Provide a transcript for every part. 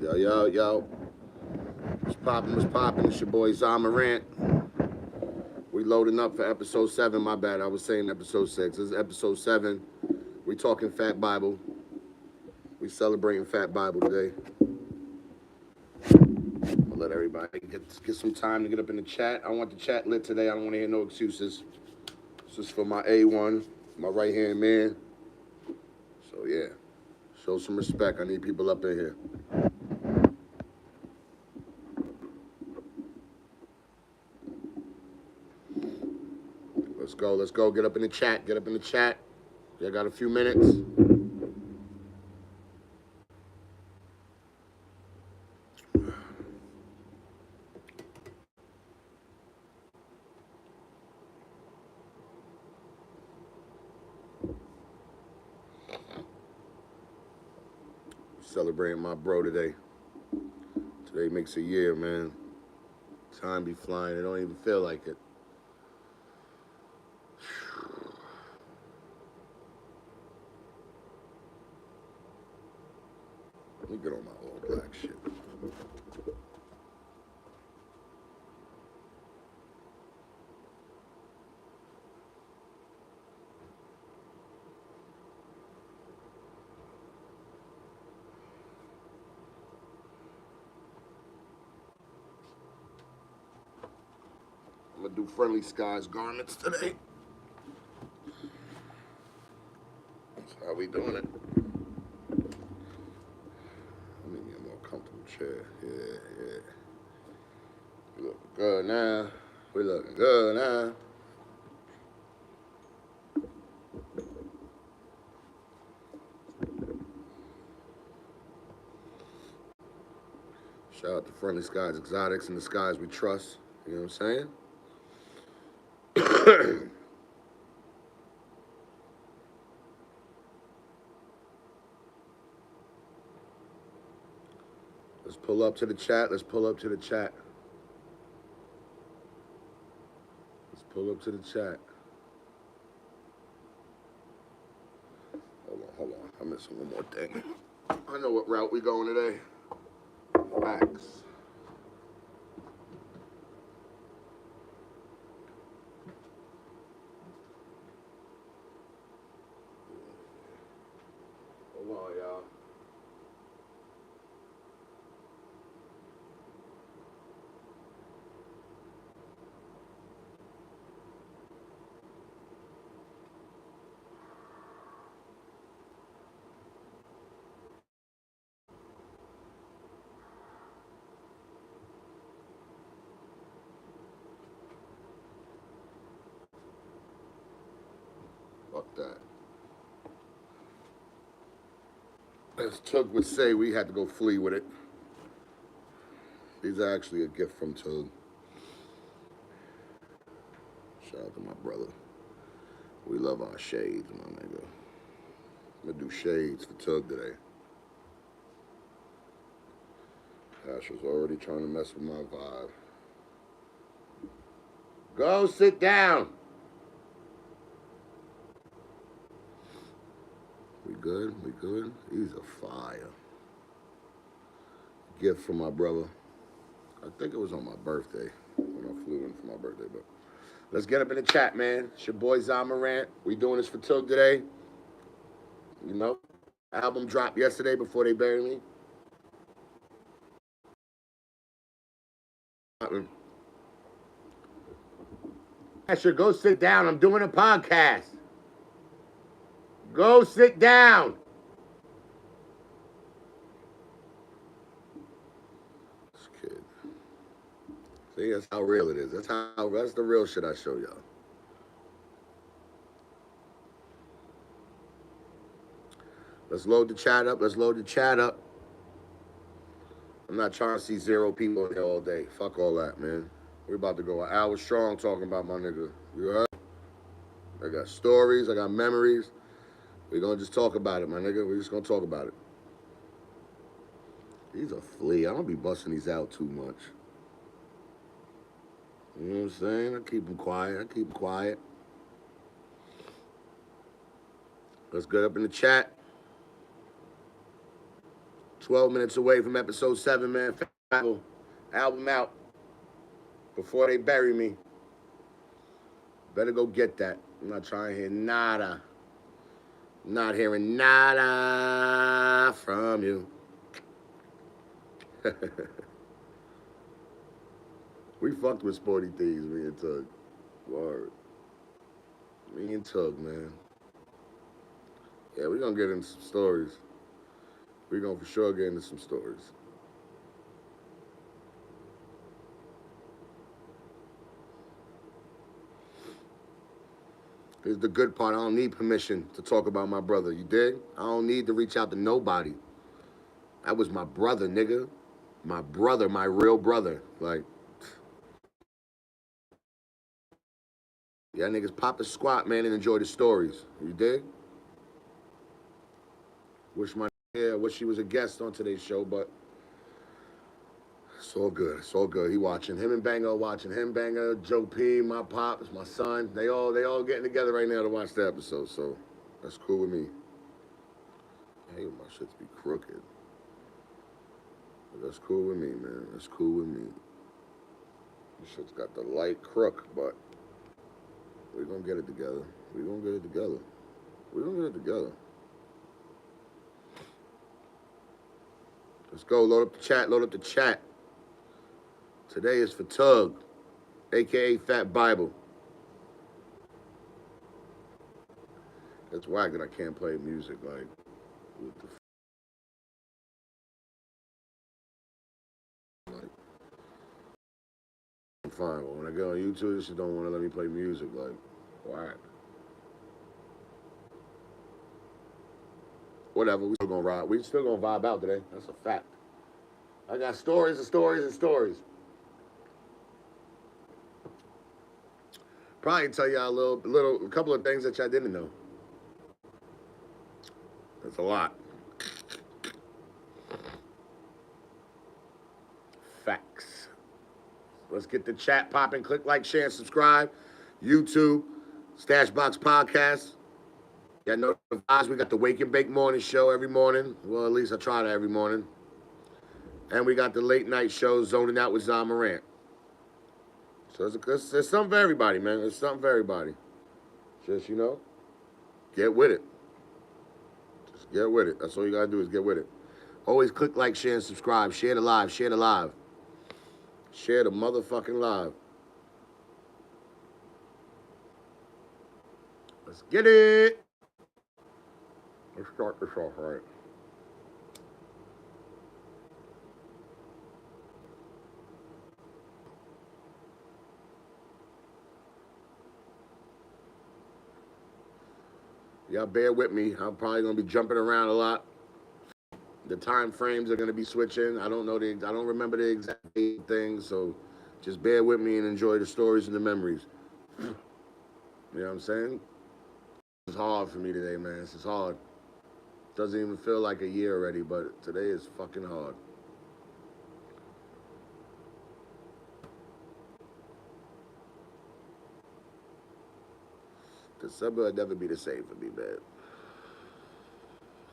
Yo, yo, yo. What's poppin', what's poppin'? It's your boy Zamarant. We loading up for episode 7. My bad, I was saying episode 6. This is episode 7. We talking Fat Bible. We celebrating Fat Bible today. I'll let everybody get some time to get up in the chat. I want the chat lit today. I don't want to hear no excuses. This is for my A1, my right-hand man. So, yeah. Show some respect. I need people up in here. Let's go. Let's go. Get up in the chat. Get up in the chat. I got a few minutes. Celebrating my bro today. Today makes a year, man. Time be flying. It don't even feel like it. Let me get on my all black shit. I'm gonna do Friendly Skies garments today. That's how we doing it. Let me get a more comfortable chair. Yeah. We looking good now. We looking good now. Shout out to Friendly Skies Exotics and the Skies We Trust. You know what I'm saying? Let's pull up to the chat. Let's pull up to the chat. Let's pull up to the chat. Hold on. I'm missing one more thing. I know what route we going today. Facts. Hold on, y'all. Fuck that. As Tug would say, we had to go flee with it. These are actually a gift from Tug. Shout out to my brother. We love our shades, my nigga. I'm gonna do shades for Tug today. Ash was already trying to mess with my vibe. Go sit down. We good? We good? He's a fire. Gift from my brother. I think it was on my birthday when I flew in for my birthday, but let's get up in the chat, man. It's your boy Zamarant. We doing this for Tug today. You know, album dropped yesterday before they buried me. Asher, go sit down. I'm doing a podcast. Go sit down. This kid. See, that's how real it is. That's the real shit I show y'all. Let's load the chat up. Let's load the chat up. I'm not trying to see 0 people in here all day. Fuck all that, man. We're about to go an hour strong talking about my nigga. You heard? I got stories. I got memories. We're going to just talk about it, my nigga. We're just going to talk about it. He's a flea. I don't be busting these out too much. You know what I'm saying? I keep them quiet. Let's get up in the chat. 12 minutes away from episode 7, man. Album out before they bury me. Better go get that. I'm not trying to hear nada. Not hearing nada from you. We fucked with Sporty Thieves, me and Tug. Word. Me and Tug, man. Yeah, we're gonna get into some stories. We're gonna for sure get into some stories. Here's the good part. I don't need permission to talk about my brother. You dig? I don't need to reach out to nobody. That was my brother, nigga. My brother, my real brother. Like, y'all niggas pop a squat, man, and enjoy the stories. You dig? Wish she was a guest on today's show, but it's all good. It's all good. He watching. Him and Banger watching. Him, Banger, Joe P, my pops, my son. They all getting together right now to watch the episode, so that's cool with me. I hate my shit to be crooked. But that's cool with me, man. That's cool with me. This shit's got the light crook, but we're gonna get it together. We're gonna get it together. We're gonna get it together. Let's go. Load up the chat. Load up the chat. Today is for Tug, a.k.a. Fat Bible. That's whack that I can't play music. Like, what the like, I'm fine. But when I go on YouTube, this shit don't want to let me play music. Like, whack. Whatever. We still gonna ride. We still gonna vibe out today. That's a fact. I got stories and stories and stories. Probably tell y'all a couple of things that y'all didn't know. That's a lot. Facts. Let's get the chat popping. Click like, share, and subscribe. YouTube, Stashbox Podcast. Y'all know the vibes. We got the Wake and Bake morning show every morning. Well, at least I try that every morning. And we got the late night show, Zoning Out with Zah Morant. So there's something for everybody, man. There's something for everybody. Just, get with it. Just get with it. That's all you got to do is get with it. Always click like, share, and subscribe. Share the live. Share the live. Share the motherfucking live. Let's get it. Let's start this off right. Y'all bear with me. I'm probably gonna be jumping around a lot. The time frames are gonna be switching. I don't remember the exact things, so just bear with me and enjoy the stories and the memories. You know what I'm saying? It's hard for me today, man. This is hard. Doesn't even feel like a year already, but today is fucking hard. December will never be the same for me, man.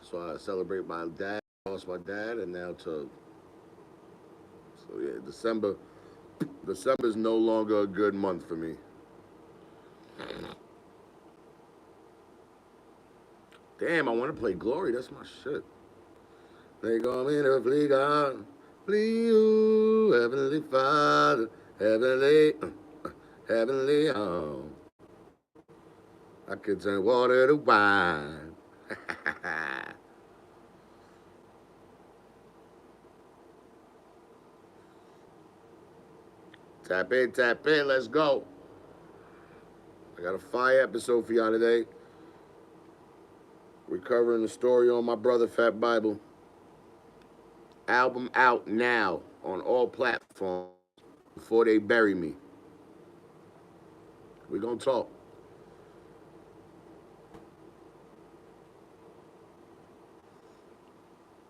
So I celebrate my dad, lost my dad, and now Tug. So yeah, December is no longer a good month for me. Damn, I want to play Glory. That's my shit. They call me the flea god. Flee you, Heavenly Father, heavenly home. I could turn water to wine. Tap in, let's go. I got a fire episode for y'all today. We're covering the story on my brother Fat Bible. Album out now on all platforms before they bury me. We're gonna talk.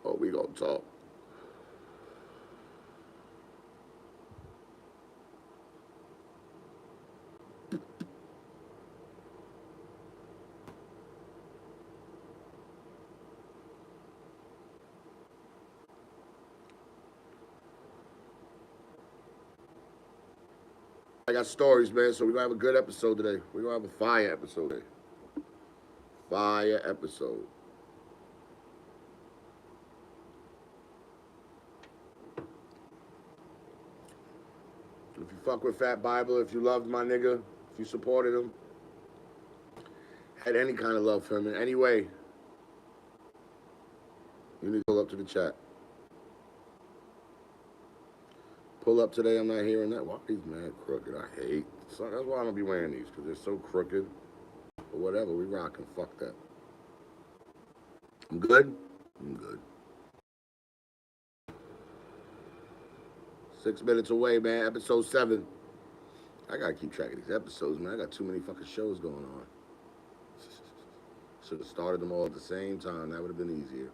Oh, we gonna talk. I got stories, man, so we're going to have a good episode today. We're going to have a fire episode today. Fire episode. If you fuck with Fat Bible, if you loved my nigga, if you supported him, had any kind of love for him in any way, you need to pull up to the chat. Pull up today, I'm not hearing that. Why are these mad crooked? I hate. So that's why I'm going to be wearing these, because they're so crooked. But whatever, we rockin'. Fuck that. I'm good? I'm good. 6 minutes away, man. Episode 7. I gotta keep track of these episodes, man. I got too many fucking shows going on. Should have started them all at the same time. That would have been easier.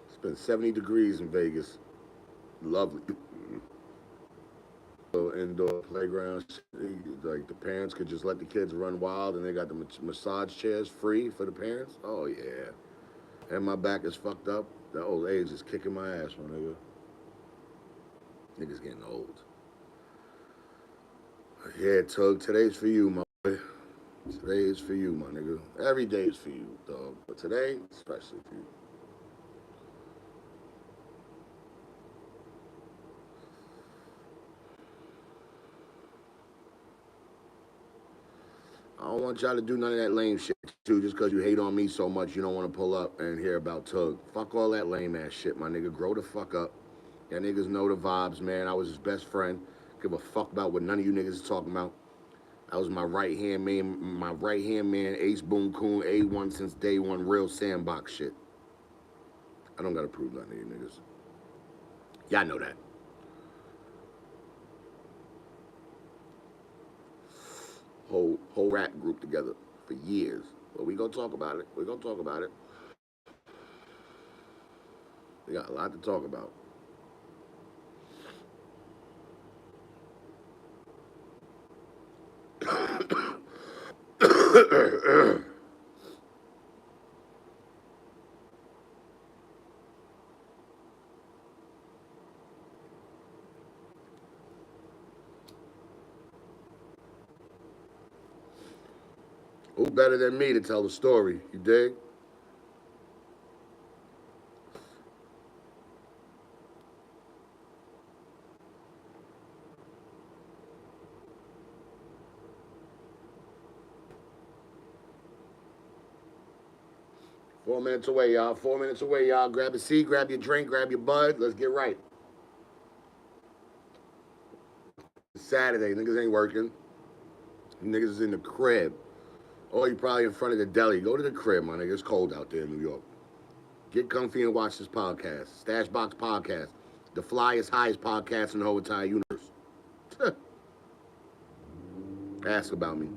It's been 70 degrees in Vegas. Lovely. Indoor playgrounds. Like the parents could just let the kids run wild, and they got the massage chairs free for the parents. Oh yeah. And my back is fucked up. The old age is kicking my ass, my nigga. Niggas getting old. Yeah, Tug, today's for you, my boy. Today is for you, my nigga. Every day is for you, dog. But today, especially for you. I don't want y'all to do none of that lame shit, too, just because you hate on me so much you don't want to pull up and hear about Tug. Fuck all that lame ass shit, my nigga. Grow the fuck up. Y'all niggas know the vibes, man. I was his best friend. Give a fuck about what none of you niggas is talking about. I was my right-hand man, Ace Boom Coon, A1 since day one, real sandbox shit. I don't gotta prove nothing to you niggas. Y'all know that. Whole rap group together for years. But we gonna talk about it. We gonna talk about it. We got a lot to talk about. Who better than me to tell the story? You dig? Four minutes away, y'all. 4 minutes away, y'all. Grab a seat, grab your drink, grab your bud. Let's get right. It's Saturday. Niggas ain't working. Niggas is in the crib. Or you probably in front of the deli. Go to the crib, my nigga. It's cold out there in New York. Get comfy and watch this podcast. Stashbox Podcast. The flyest, highest podcast in the whole entire universe. Ask about me.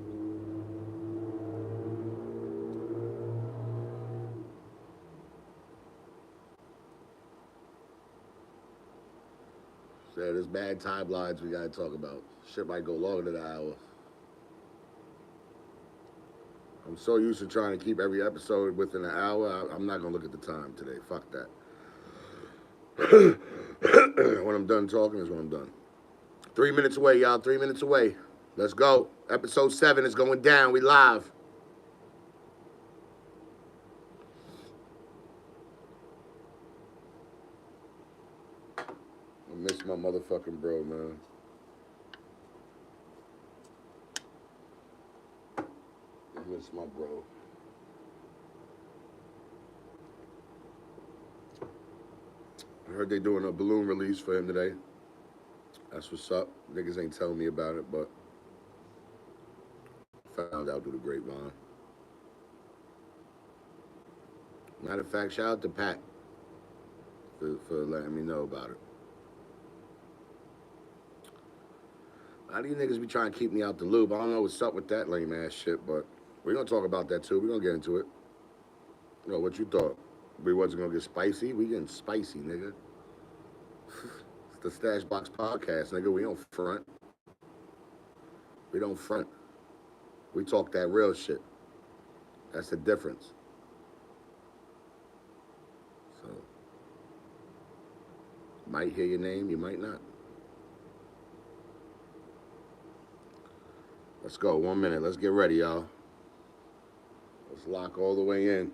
So there's bad timelines we gotta talk about. Shit might go longer than an hour. I'm so used to trying to keep every episode within an hour. I'm not gonna look at the time today. Fuck that. When I'm done talking is when I'm done. 3 minutes away, y'all. 3 minutes away. Let's go. Episode 7 is going down. We live. I miss my motherfucking bro, man. I miss my bro. I heard they doing a balloon release for him today. That's what's up. Niggas ain't telling me about it, but found out through the grapevine. Matter of fact, shout out to Pat for letting me know about it. A lot of you niggas be trying to keep me out the loop. I don't know what's up with that lame ass shit, but we're gonna talk about that too. We're gonna get into it. You know, what you thought? We wasn't gonna get spicy? We getting spicy, nigga. It's the Stashbox Podcast, nigga. We don't front. We don't front. We talk that real shit. That's the difference. So, might hear your name, you might not. Let's go. 1 minute. Let's get ready, y'all. Let's lock all the way in.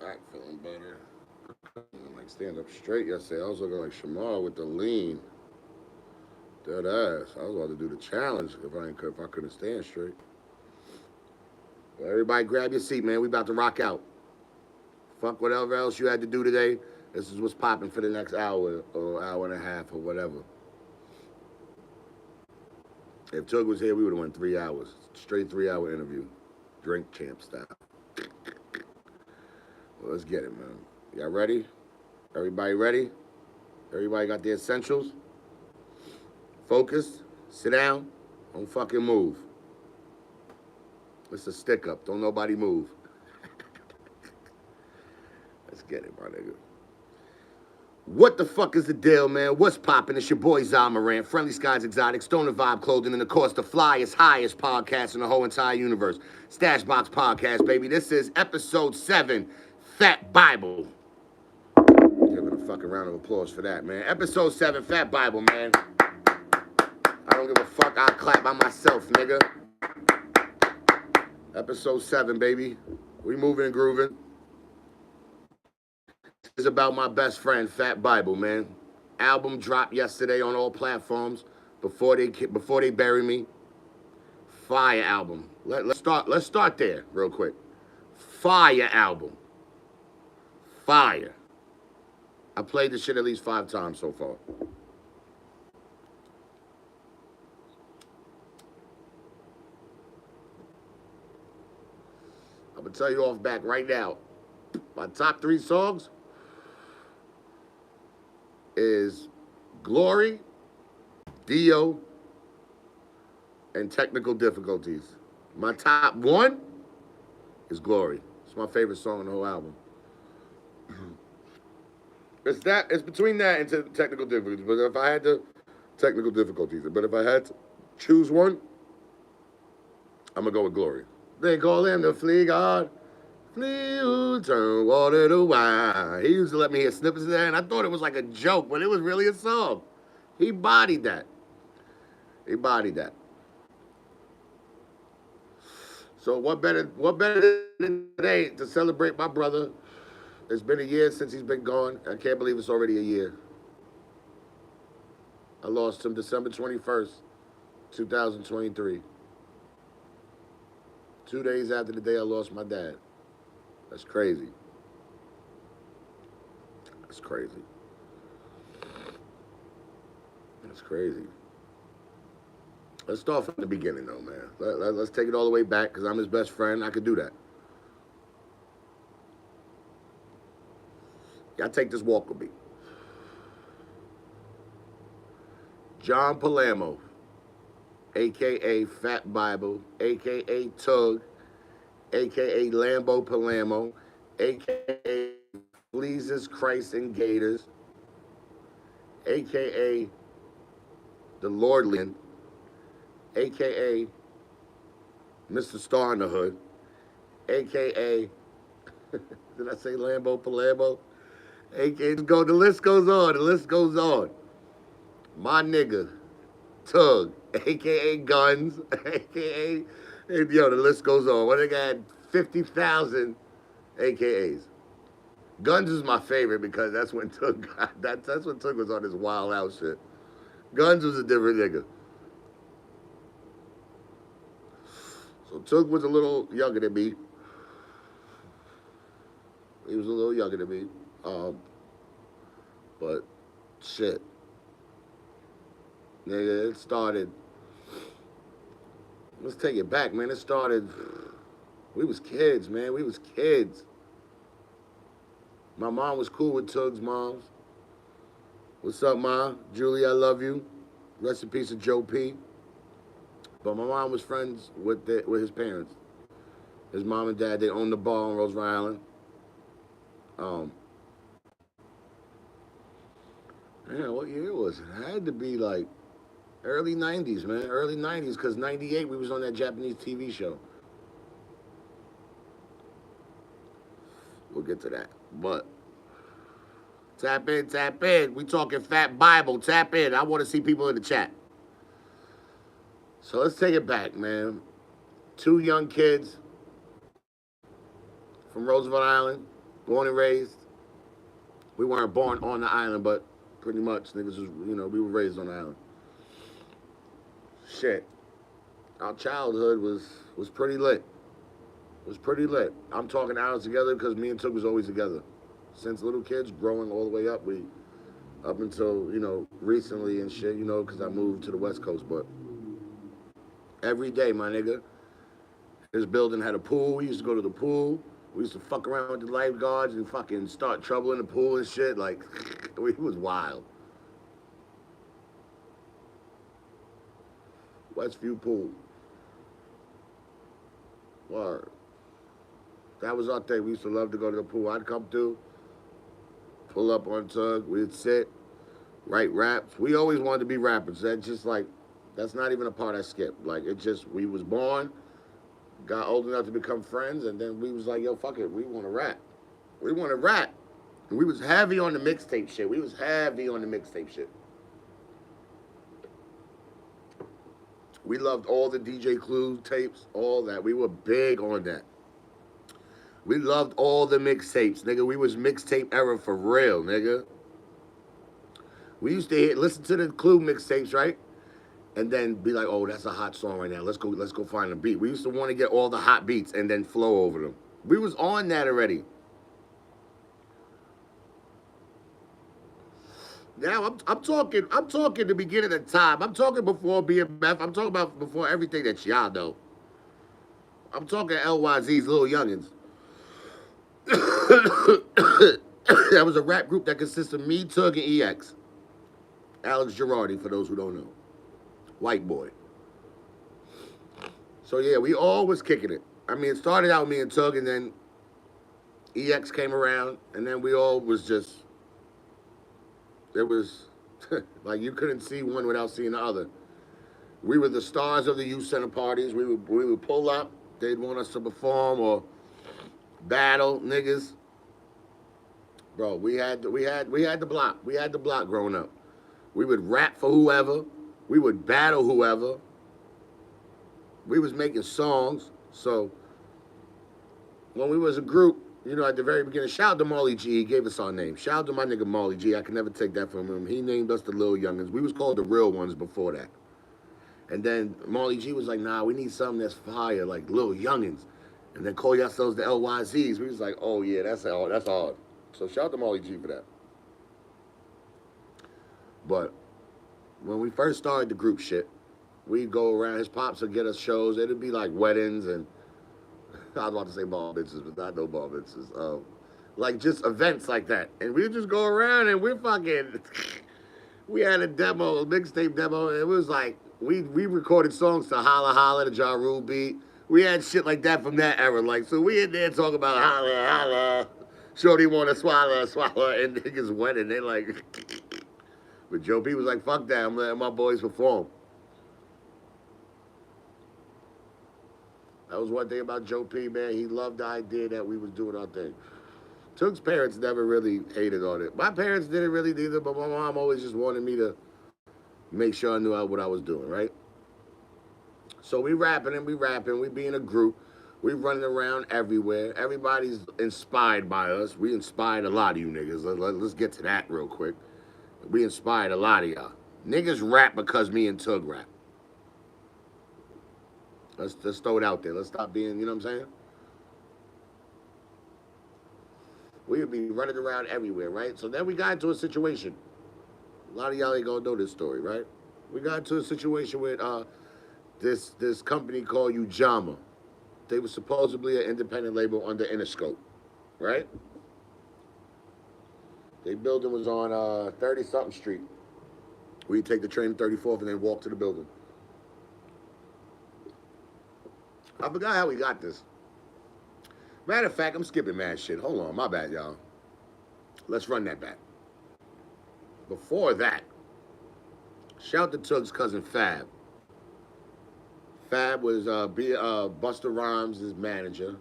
Back feeling better. Like stand up straight yesterday. I was looking like Shamar with the lean. Dead ass. I was about to do the challenge if I couldn't stand straight. But everybody grab your seat, man. We about to rock out. Fuck whatever else you had to do today. This is what's popping for the next hour or hour and a half or whatever. If Tug was here, we would have went 3 hours. Straight 3-hour interview. Drink champ style. Well, let's get it, man. Y'all ready? Everybody ready? Everybody got the essentials? Focus. Sit down. Don't fucking move. It's a stick up. Don't nobody move. Let's get it, my nigga. What the fuck is the deal, man? What's poppin'? It's your boy Zamaran, Friendly Skies Exotic, Stoner Vibe Clothing, and of course the flyest, highest podcast in the whole entire universe. Stashbox Podcast, baby. This is episode 7, Fat Bible. Give it a fucking round of applause for that, man. Episode 7, Fat Bible, man. I don't give a fuck. I'll clap by myself, nigga. Episode 7, baby. We moving and grooving. This is about my best friend, Fat Bible, man. Album dropped yesterday on all platforms before they bury me. Fire album. Let's start there real quick. Fire album. Fire. I played this shit at least 5 times so far. I'm gonna tell you off back right now. My top 3 songs is Glory, Dio, and Technical Difficulties. My top 1 is Glory. It's my favorite song on the whole album. It's between that and Technical Difficulties. But if I had to, Technical Difficulties. But if I had to choose one, I'm gonna go with Glory. They call him the Flea God. Flea who turn water to wine. He used to let me hear snippets of that, and I thought it was like a joke, but it was really a song. He bodied that. He bodied that. So what better than today to celebrate my brother? It's been a year since he's been gone. I can't believe it's already a year. I lost him December 21st, 2023. 2 days after the day I lost my dad. That's crazy. That's crazy. That's crazy. Let's start from the beginning, though, man. Let's take it all the way back, because I'm his best friend. I could do that. Y'all take this walk with me. John Palermo, a.k.a. Fat Bible, a.k.a. Tug, a.k.a. Lambo Palermo, a.k.a. Fleezes, Christ, and Gators, a.k.a. the Lordlian, a.k.a. Mr. Star in the Hood, a.k.a. did I say Lambo Palermo? A.k.a. the list goes on, the list goes on. My nigga, Tug, a.k.a. Guns, a.k.a. Yo, the list goes on. What, nigga had 50,000 AKAs. Guns is my favorite because that's when Tug got, that's when Tug was on his wild out shit. Guns was a different nigga. So Tug was a little younger than me. He was a little younger than me. But shit. Nigga, it started. Let's take it back, man. It started. We was kids, man. We was kids. My mom was cool with Tug's moms. What's up, Ma? Julie, I love you. Rest in peace of Joe P. But my mom was friends with his parents. His mom and dad, they owned the bar on Roosevelt Island. Man, what year was it? It had to be like early 90s, man. Early 90s, because 98 we was on that Japanese TV show. We'll get to that. But tap in, tap in. We talking Fat Bible. Tap in. I want to see people in the chat. So let's take it back, man. Two young kids from Roosevelt Island, born and raised. We weren't born on the island, but pretty much niggas was, we were raised on the island. Shit. Our childhood was pretty lit. It was pretty lit. I'm talking hours together because me and Took was always together. Since little kids, growing all the way up, up until, recently and shit, because I moved to the West Coast, but every day, my nigga. This building had a pool. We used to go to the pool. We used to fuck around with the lifeguards and fucking start trouble in the pool and shit. Like, it was wild. Westview Pool. Word. That was our thing. We used to love to go to the pool. I'd come through, pull up on Tug. We'd sit, write raps. We always wanted to be rappers. That's not even a part I skipped. Like, we was born, got old enough to become friends, and then we was like, yo, fuck it, we want to rap. We want to rap. And we was heavy on the mixtape shit. We loved all the DJ Clue tapes, all that. We were big on that. We loved all the mixtapes, nigga. We was mixtape era for real, nigga. We used to listen to the Clue mixtapes, right? And then be like, oh, that's a hot song right now. Let's go find a beat. We used to want to get all the hot beats and then flow over them. We was on that already. Now I'm talking the beginning of time. I'm talking before BMF. I'm talking about before everything that y'all know. I'm talking LYZ's Little Youngins. That was a rap group that consisted of me, Tug, and EX. Alex Girardi, for those who don't know. White boy. So yeah, we all was kicking it. I mean, it started out me and Tug, and then EX came around, and then we all was just, it was like you couldn't see one without seeing the other. We were the stars of the youth center parties. We would pull up. They'd want us to perform or battle niggas. Bro, we had the block. We had the block growing up. We would rap for whoever. We would battle whoever. We was making songs. So when we was a group, at the very beginning, shout out to Marley G. He gave us our name. Shout out to my nigga Marley G. I can never take that from him. He named us the Little Youngins. We was called the Real Ones before that. And then Marley G was like, nah, we need something that's fire, like Little Youngins. And then call yourselves the LYZs. We was like, oh yeah, that's hard. So shout out to Marley G for that. But when we first started the group shit, we'd go around, his pops would get us shows. It'd be like weddings and, I was about to say bar bitches, but not no bar bitches. Like just events like that. And we'd just go around and we're fucking, we had a demo, a mixtape demo, and it was like, we recorded songs to Holla Holla, the Ja Rule beat. We had shit like that from that era. Like, so we in there talking about holla, holla, shorty wanna swallow, and niggas went and they like, but Joe P was like, fuck that, I'm letting my boys perform. That was one thing about Joe P, man. He loved the idea that we was doing our thing. Took's parents never really hated on it. My parents didn't really either, but my mom always just wanted me to make sure I knew what I was doing, right? So we rapping, we be in a group, we running around everywhere. Everybody's inspired by us. We inspired a lot of you niggas. Let's get to that real quick. We inspired a lot of y'all. Niggas rap because me and Tug rap. Let's throw it out there. Let's stop being, you know what I'm saying? We would be running around everywhere, right? So then we got into a situation. A lot of y'all ain't gonna know this story, right? We got into a situation with this company called Ujamaa. They were supposedly an independent label under Interscope, right? Their building was on 30-something Street. We'd take the train to 34th and then walk to the building. I forgot how we got this. Matter of fact, I'm skipping mad shit. Hold on, my bad, y'all. Let's run that back. Before that, shout to Tug's cousin Fab. Fab was Busta Rhymes' manager.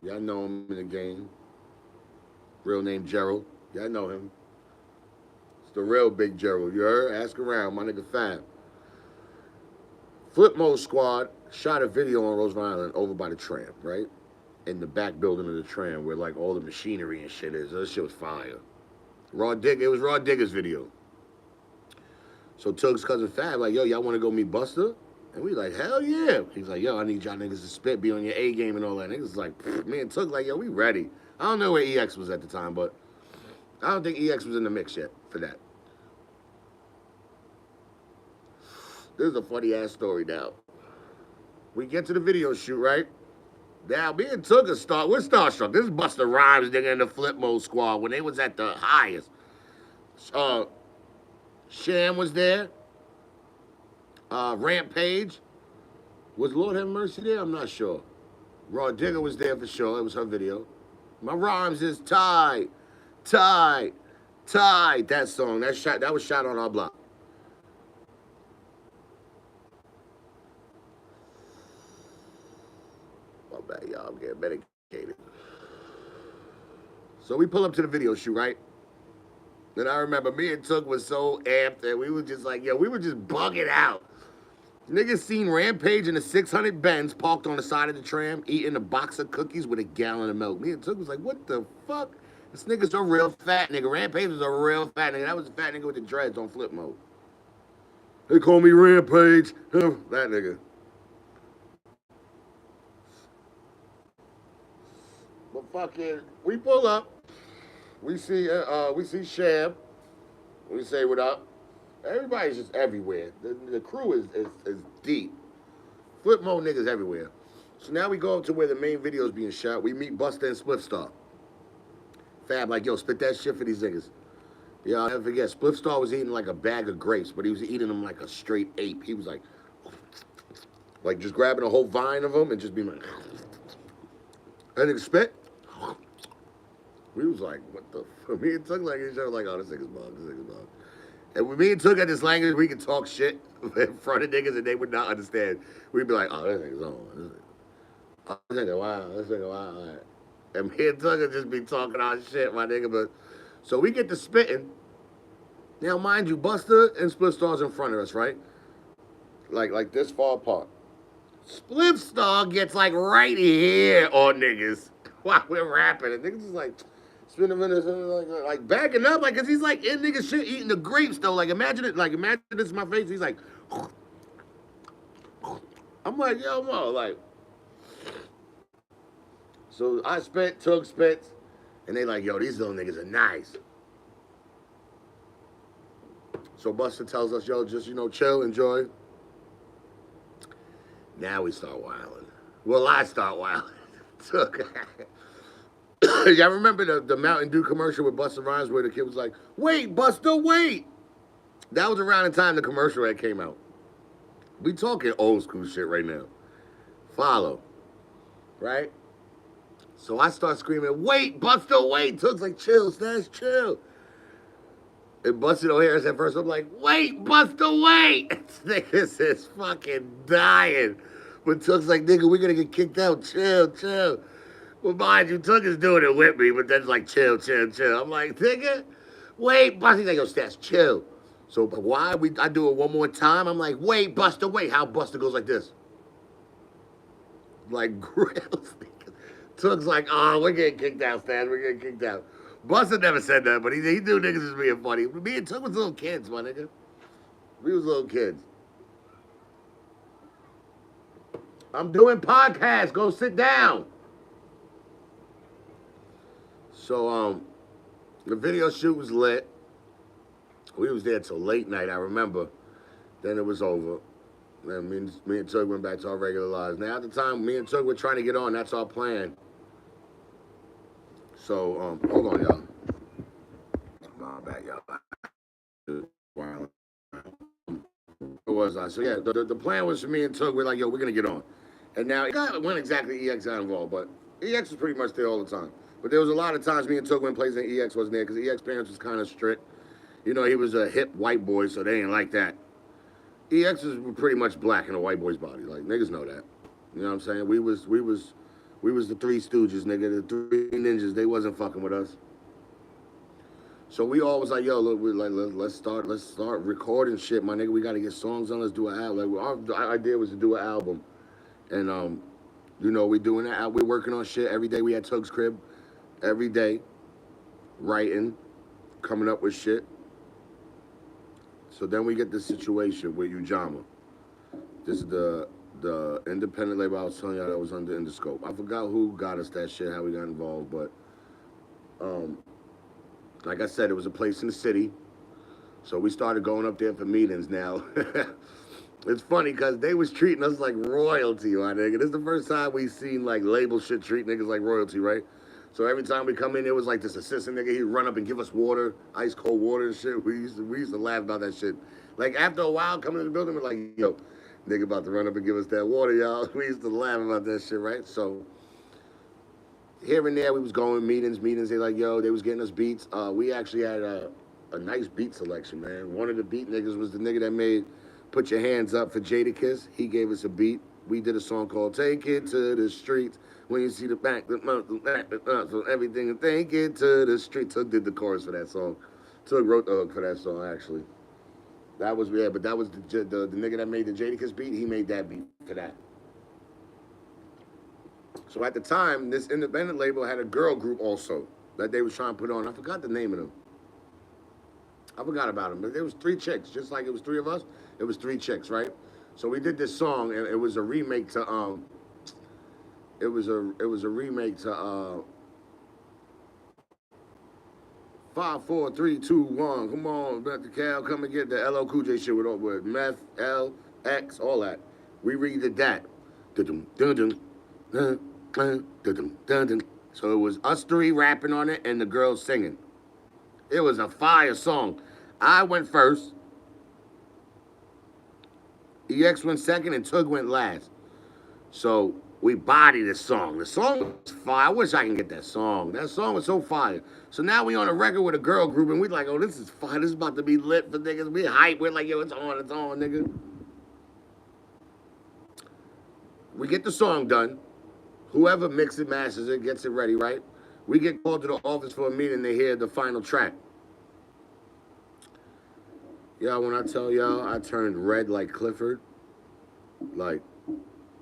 Y'all know him in the game. Real name Gerald. Y'all know him. It's the real big Gerald. You heard? Ask around, my nigga Fab. Flip Mode Squad shot a video on Roosevelt Island over by the tram, right? In the back building of the tram where like all the machinery and shit is. This shit was fire. It was Raw Digger's video. So Tug's cousin Fab like, yo, y'all want to go meet Buster? And we like, hell yeah. He's like, yo, I need y'all niggas to spit, be on your A game and all that. Niggas like, me and Tug like, yo, we ready. I don't know where EX was at the time, but I don't think EX was in the mix yet for that. This is a funny ass story now. We get to the video shoot, right? Now, me and Tug we're starstruck. This is Busta Rhymes, nigga, in the Flip Mode Squad when they was at the highest. Sham was there. Rampage. Was Lord Have Mercy there? I'm not sure. Raw Digger was there for sure. It was her video. My rhymes is tight, tight, tight. That song. That was shot on our block. My bad, y'all. I'm getting medicated. So we pull up to the video shoot, right? And I remember me and Tug was so amped that we were just like, yo, we were just bugging out. Niggas seen Rampage in a 600 Benz parked on the side of the tram, eating a box of cookies with a gallon of milk. Me and Tug was like, what the fuck? This nigga's a real fat nigga. Rampage was a real fat nigga. That was a fat nigga with the dreads on Flip Mode. They call me Rampage. That nigga. But fucking, we pull up. We see Sham. We say what up. Everybody's just everywhere. The crew is deep. Flip Mode niggas everywhere. So now we go up to where the main video is being shot. We meet Busta and Spliff Star. Fab like, yo, spit that shit for these niggas. Yeah, I'll never forget. Spliff Star was eating like a bag of grapes, but he was eating them like a straight ape. He was like just grabbing a whole vine of them and just being like, that nigga spit. We was like, what the fuck? Me and Tug like each other like, oh, this nigga's bug, this nigga's bug. And when me and Tug had this language, we could talk shit in front of niggas and they would not understand. We'd be like, oh, this nigga's on. This nigga, wow, this nigga, wow. And me and Tug would just be talking our shit, my nigga. But so we get to spitting. Now, mind you, Busta and Spliff Star's in front of us, right? Like this far apart. Spliff Star gets like right here on niggas while we're rapping. And niggas is like, spin a minute, like backing up, like, cause he's like in nigga shit eating the grapes though. Like imagine this is my face. He's like, I'm like, yo, mo, like. So I spit, Tug spits, and they like, yo, these little niggas are nice. So Busta tells us, yo, just chill, enjoy. Now we start wilding. Well, I start wilding. Y'all remember the Mountain Dew commercial with Busta Rhymes where the kid was like, wait, Busta, wait. That was around the time the commercial had came out. We talking old school shit right now. Follow. Right? So I start screaming, wait, Busta, wait. Tug's like, chill, Stash, chill. And Busta don't hear us at first. I'm like, wait, Busta, wait. This is fucking dying. But Tug's like, nigga, we're going to get kicked out. Chill, chill. Well, mind you, Tug is doing it with me, but then like, chill, chill, chill. I'm like, nigga, wait, Busta. He's like, yo, Stash, chill. So I do it one more time. I'm like, wait, Busta, wait. How Busta goes like this. Like, grills. Tug's like, oh, we're getting kicked out, Stash. We're getting kicked out. Busta never said that, but he knew niggas was being funny. Me and Tug was little kids, my nigga. We was little kids. I'm doing podcasts. Go sit down. So, the video shoot was lit. We was there till late night, I remember. Then it was over. Then me and Tug went back to our regular lives. Now, at the time, me and Tug were trying to get on. That's our plan. So, hold on, y'all. My bad, y'all. What was I? So, yeah, the plan was for me and Tug. We're like, yo, we're going to get on. And now, it wasn't exactly EX got involved, but EX was pretty much there all the time. But there was a lot of times me and Tug went places and EX wasn't there because EX parents was kind of strict. He was a hip white boy, so they ain't like that. EX was pretty much black in a white boy's body. Like, niggas know that. You know what I'm saying? We was the Three Stooges, nigga. The Three Ninjas, they wasn't fucking with us. So we all was like, yo, look, we like let's start recording shit, my nigga. We gotta get songs on. Let's do an album. Like our idea was to do an album, and you know, we doing that. We working on shit every day. We at Tug's crib every day, writing, coming up with shit. So then we get this situation with Ujamaa. This is the independent label I was telling y'all that was under Interscope. I forgot who got us that shit, how we got involved, but like I said, it was a place in the city. So we started going up there for meetings now. It's funny because they was treating us like royalty, my nigga. This is the first time we seen like label shit treat niggas like royalty, right? So every time we come in, it was like this assistant nigga. He'd run up and give us water, ice cold water and shit. We used to laugh about that shit. Like after a while, coming in the building, we're like, yo, nigga about to run up and give us that water, y'all. We used to laugh about that shit, right? So here and there, we was going meetings. They like, yo, they was getting us beats. We actually had a nice beat selection, man. One of the beat niggas was the nigga that made Put Your Hands Up for Jadakiss. He gave us a beat. We did a song called Take It to the Streets. When you see the back, so everything, take it to the street. Tug did the chorus for that song. Tug wrote the hook for that song, actually. That was, yeah, but that was the nigga that made the Jadakiss beat. He made that beat for that. So at the time, this independent label had a girl group also that they was trying to put on. I forgot the name of them. I forgot about them, but there was 3 chicks, just like it was 3 of us. It was 3 chicks, right? So we did this song, and it was a remake to it was a remake to 5, 4, 3, 2, 1. Come on, Dr. Cal, come and get the LL Cool J shit with meth, L, X, all that. We redid that. So it was us 3 rapping on it and the girls singing. It was a fire song. I went first. EX went second and Tug went last. So we bodied this song. The song was fire. I wish I can get that song. That song was so fire. So now we on a record with a girl group and we like, oh, this is fire. This is about to be lit for niggas. We hype. We're like, yo, it's on, nigga. We get the song done. Whoever mixes it, masters it, gets it ready, right? We get called to the office for a meeting to hear the final track. Y'all, when I tell y'all, I turned red like Clifford. Like,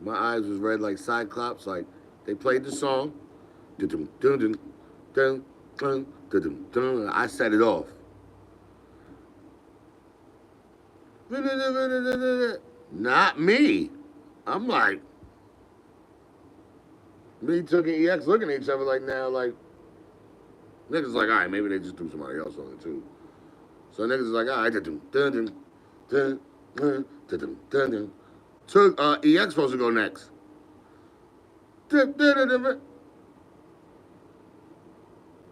my eyes was red like Cyclops. Like, they played the song. I set it off. Not me. I'm like, me, Took, and EX looking at each other like now, like, niggas like, all right, maybe they just threw somebody else on it too. So niggas is like, all right, Took, EX supposed to go next.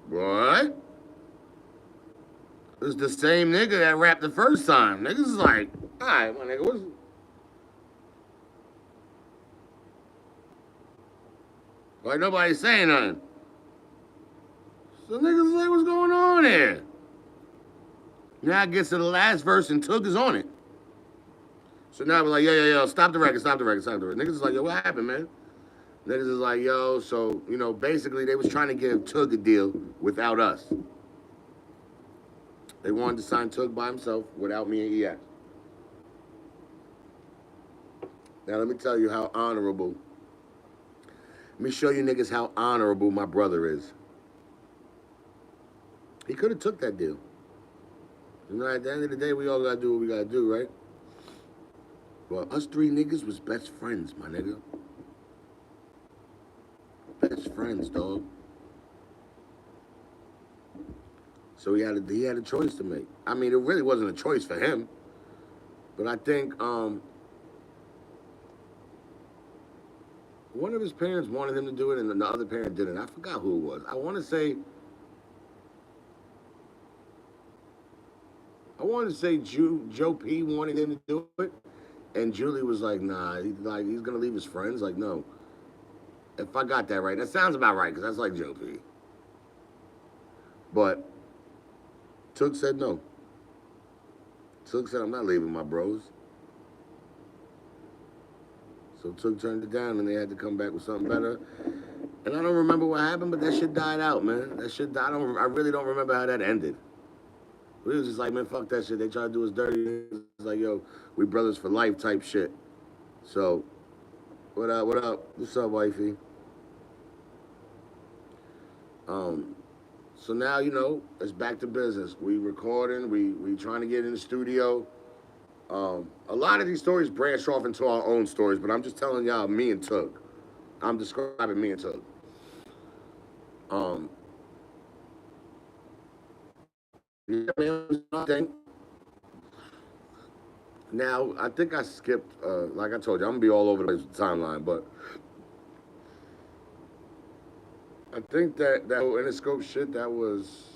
What? It's the same nigga that rapped the first time. Niggas is like, all right, my nigga, what's... Like, nobody's saying nothing. So niggas is like, what's going on here? Now it gets to the last verse and Took is on it. So now we're like, yo, stop the record. Niggas is like, yo, what happened, man? Niggas is like, yo, so, you know, basically they was trying to give Tug a deal without us. They wanted to sign Tug by himself without me and EX. Now let me tell you how honorable. Let me show you niggas how honorable my brother is. He could have took that deal. You know, at the end of the day, we all gotta do what we gotta do, right? Well, us 3 niggas was best friends, my nigga. Best friends, dog. So he had a choice to make. I mean, it really wasn't a choice for him. But I think one of his parents wanted him to do it and the other parent didn't. I forgot who it was. I want to say Joe P wanted him to do it. And Julie was like, nah, he's going to leave his friends. Like, no. If I got that right. That sounds about right, because that's like Joe P. But Took said no. Took said, I'm not leaving my bros. So Took turned it down, and they had to come back with something better. And I don't remember what happened, but that shit died out, man. That shit died. I really don't remember how that ended. We was just like, man, fuck that shit. They try to do us dirty. It's like, yo, we brothers for life type shit. So, what up, what up? What's up, wifey? Um, so now, it's back to business. We recording, we trying to get in the studio. A lot of these stories branch off into our own stories, but I'm just telling y'all me and Tug. I'm describing me and Tug. Um, yeah, man, nothing. Now, I think I skipped, like I told you, I'm gonna be all over the place with the timeline, but I think that whole Interscope shit, that was,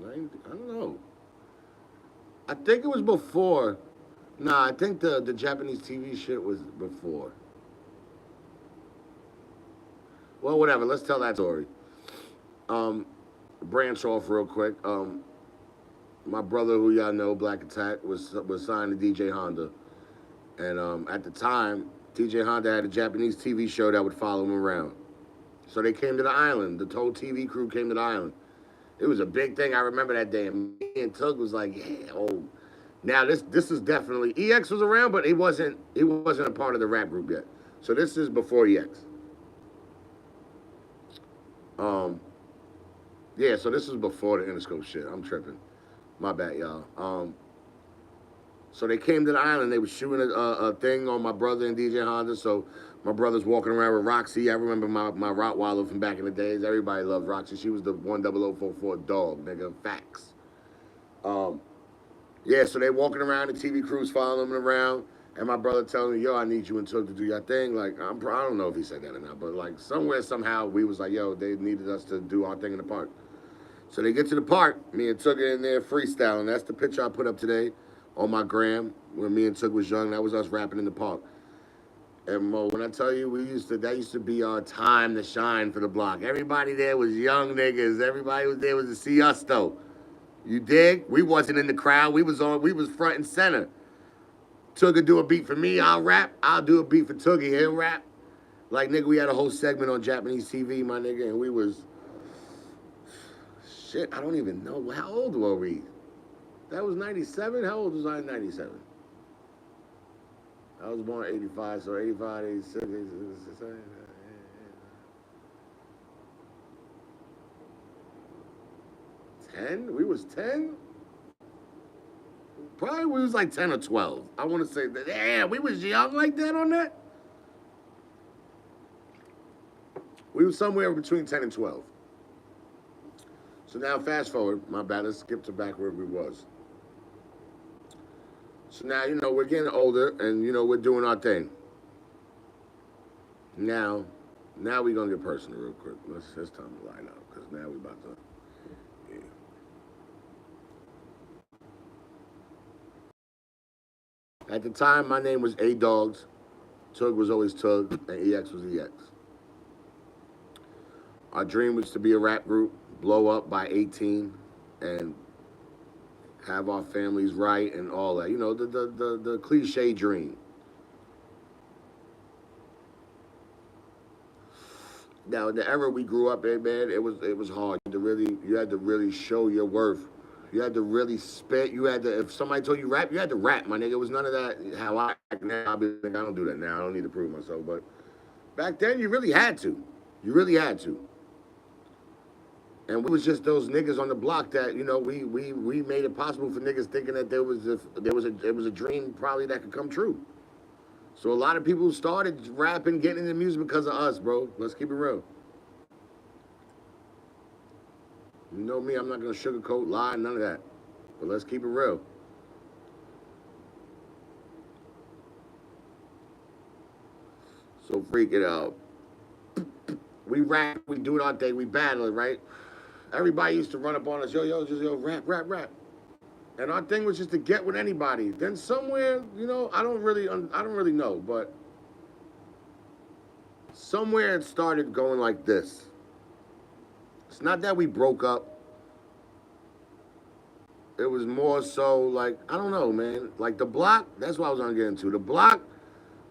I don't know. I think it was before. Nah, I think the Japanese TV shit was before. Well, whatever. Let's tell that story. Um, Branch off real quick. My brother, who y'all know, Black Attack, was signed to DJ Honda, and at the time, DJ Honda had a Japanese TV show that would follow him around. So they came to the island. The whole TV crew came to the island. It was a big thing. I remember that day. And me and Tug was like, yeah, oh. Now this is definitely EX was around, but he wasn't a part of the rap group yet. So this is before EX. Um, yeah, so this is before the Interscope shit. I'm tripping. My bad, y'all. So they came to the island. They were shooting a thing on my brother and DJ Honda. So my brother's walking around with Roxy. I remember my Rottweiler from back in the days. Everybody loved Roxy. She was the 10044 dog, nigga. Facts. Um, yeah, so they walking around. The TV crew's following them around. And my brother telling me, yo, I need you and Took to do your thing. Like, I don't know if he said that or not, but like somewhere, somehow, we was like, yo, they needed us to do our thing in the park. So they get to the park. Me and Took in there freestyling. That's the picture I put up today on my gram when me and Took was young. That was us rapping in the park. And Mo, when I tell you, that used to be our time to shine for the block. Everybody there was young niggas. Everybody was there was to see us though. You dig? We wasn't in the crowd. We was front and center. Tugga do a beat for me, I'll rap. I'll do a beat for Tuggy, he'll rap. Like nigga, we had a whole segment on Japanese TV, my nigga, and we was shit, I don't even know. How old were we? That was 97? How old was I in 97? I was born in 85, so 85, 86, 10? We was 10? Probably we was like 10 or 12. I want to say that. Yeah, we was young like that on that. We was somewhere between 10 and 12. So now fast forward, my bad, let's skip to back where we was. So now, we're getting older and, we're doing our thing. Now we going to get personal real quick. It's time to line up because now we about to, yeah. At the time, my name was A-Dogs. Tug was always Tug, and EX was EX. Our dream was to be a rap group, blow up by 18, and have our families right and all that. The cliche dream. Now, in the era we grew up in, man, it was hard. You had to really show your worth. You had to really spit. You had to, if somebody told you rap, you had to rap, my nigga. It was none of that, how I act now. I'll be like, I don't do that now. I don't need to prove myself. But back then, you really had to. You really had to. And we was just those niggas on the block that, we made it possible for niggas thinking that there was a dream probably that could come true. So a lot of people started rapping, getting into music because of us, bro. Let's keep it real. You know me, I'm not gonna sugarcoat, lie, none of that. But let's keep it real. So freak it out. We rap, we do our thing, we battle it, right? Everybody used to run up on us, yo, rap, rap, rap. And our thing was just to get with anybody. Then somewhere, I don't really know, but somewhere it started going like this. It's not that we broke up. It was more so like, I don't know, man. Like the block, that's what I was gonna get into. The block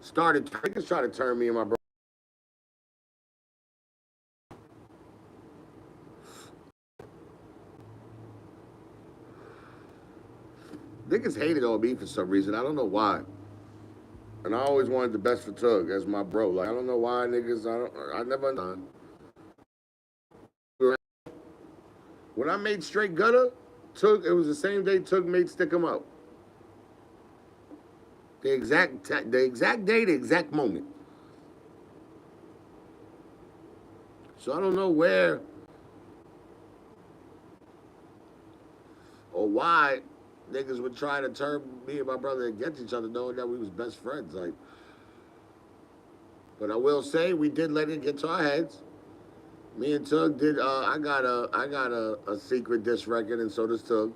started, niggas tried to turn me and my brother Niggas hated on me for some reason. I don't know why. And I always wanted the best for Tug as my bro. Like I don't know why niggas. I never understood. When I made Straight Gutter, Tug, it was the same day Tug made Stick 'Em Up. The exact day, the exact moment. So I don't know where or why niggas would try to turn me and my brother against each other, knowing that we was best friends. Like, but I will say we did let it get to our heads. Me and Tug did. I got a secret disc record, and so does Tug.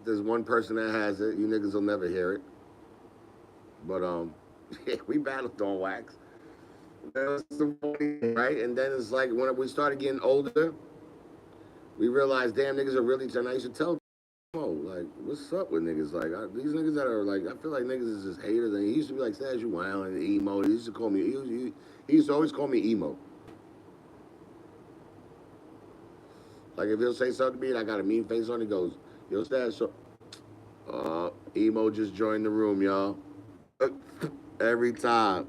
There's one person that has it. You niggas will never hear it. But yeah, we battled on wax. That was right? And then it's like when we started getting older, we realized, damn, niggas are really. And I used to tell, like, what's up with niggas? Like, these niggas that are like, I feel like niggas is just haters. And he used to be like, Stash, you wild and emo. He used to call me. He used to always call me emo. Like if he'll say something to me and I got a mean face on, he goes, yo, Stash, so, emo just joined the room, y'all. Every time.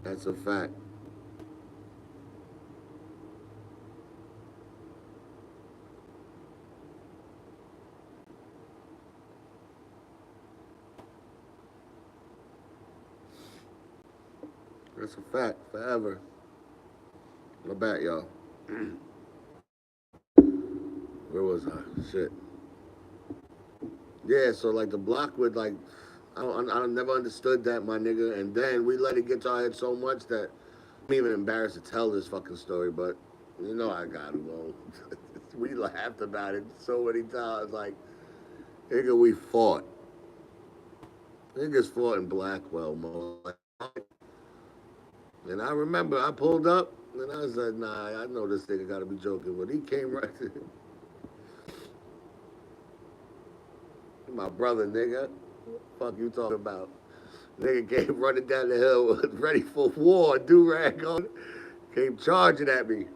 That's a fact. That's a fact. Forever. My bad, y'all. Where was I? Shit. Yeah, so like the block would like, I never understood that, my nigga. And then we let it get to our head so much that I'm even embarrassed to tell this fucking story, but you know I got to, bro. We laughed about it so many times. Like, nigga, we fought. Niggas fought in Blackwell, mo. And I remember I pulled up and I was like, nah, I know this nigga gotta be joking, but he came right to my brother, nigga. Fuck you talking about? Nigga came running down the hill, ready for war, do-rag on, came charging at me.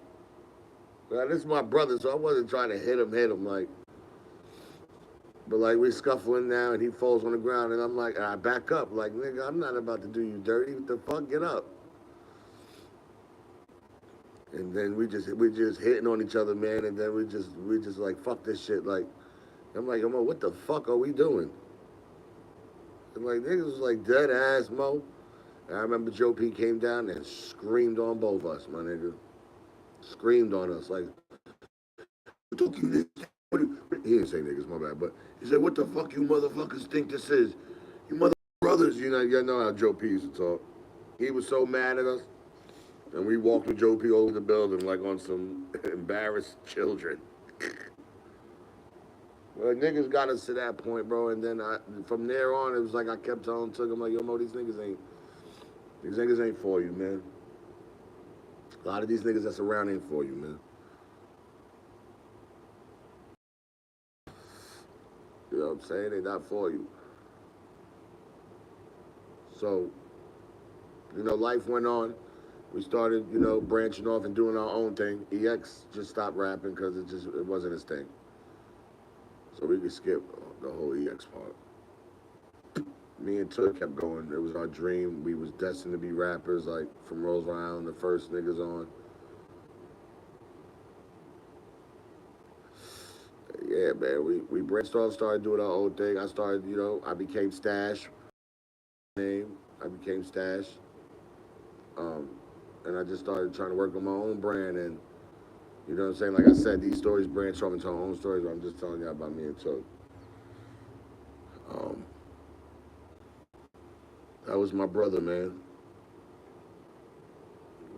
Now, this is my brother, so I wasn't trying to hit him, like, but like we scuffling now and he falls on the ground and I'm like, and I back up, like, nigga, I'm not about to do you dirty. What the fuck? Get up. And then we just hitting on each other, man, and then we just like, fuck this shit. Like, I'm like, Mo, what the fuck are we doing? And like niggas was like dead ass, Mo. And I remember Joe P came down and screamed on both of us, my nigga. Screamed on us like, he didn't say niggas, my bad, but he said, what the fuck you motherfuckers think this is? You mother brothers, you know how Joe P used to talk. He was so mad at us. And we walked with Joe P over the building like on some embarrassed children. Well, niggas got us to that point, bro. And then from there on, it was like I kept telling Tug, I'm like, yo, Mo, these niggas ain't for you, man. A lot of these niggas that's around ain't for you, man. You know what I'm saying? They not for you. So, you know, life went on. We started, you know, branching off and doing our own thing. EX just stopped rapping because it wasn't his thing. So we could skip the whole EX part. Me and Tug kept going. It was our dream. We was destined to be rappers, like from Rose Island, the first niggas on. Yeah, man, we branched off, started doing our own thing. I started, you know, I became Stash. Name, I became Stash. Um, and I just started trying to work on my own brand. And you know what I'm saying? Like I said, these stories branch off into our own stories. But I'm just telling you about me and Tug. Um, that was my brother, man.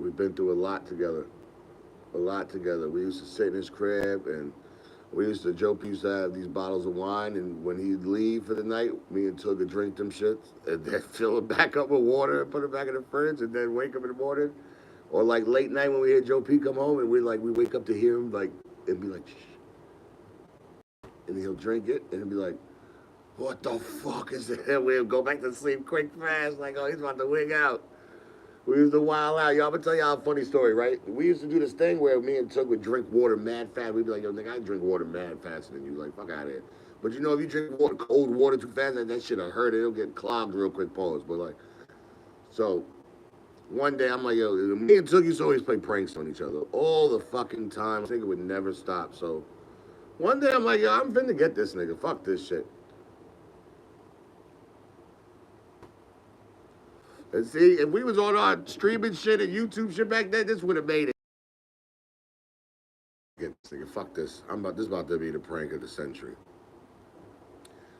We've been through a lot together. A lot together. We used to sit in his crib and Joe P used to have these bottles of wine, and when he'd leave for the night, me and Tug would drink them shits, and then fill it back up with water and put it back in the fridge, and then wake up in the morning. Or like late night when we hear Joe P come home, and we wake up to hear him like, and be like, shh. And he'll drink it, and he'll be like, what the fuck is that? And we'll go back to sleep quick, fast, like, oh, he's about to wig out. We used to wild out. Yo, I'm gonna tell y'all a funny story, right? We used to do this thing where me and Tug would drink water mad fast. We'd be like, yo, nigga, I drink water mad faster than you. Like, fuck out of here. But you know, if you drink water, cold water too fast, that shit'll hurt. It'll get clogged real quick, pause. But like, so one day I'm like, yo, me and Tug used to always play pranks on each other all the fucking time. I think it would never stop. So one day I'm like, yo, I'm finna get this nigga. Fuck this shit. And see, if we was on our streaming shit and YouTube shit back then, this would have made it. Get this nigga, fuck this. This about to be the prank of the century.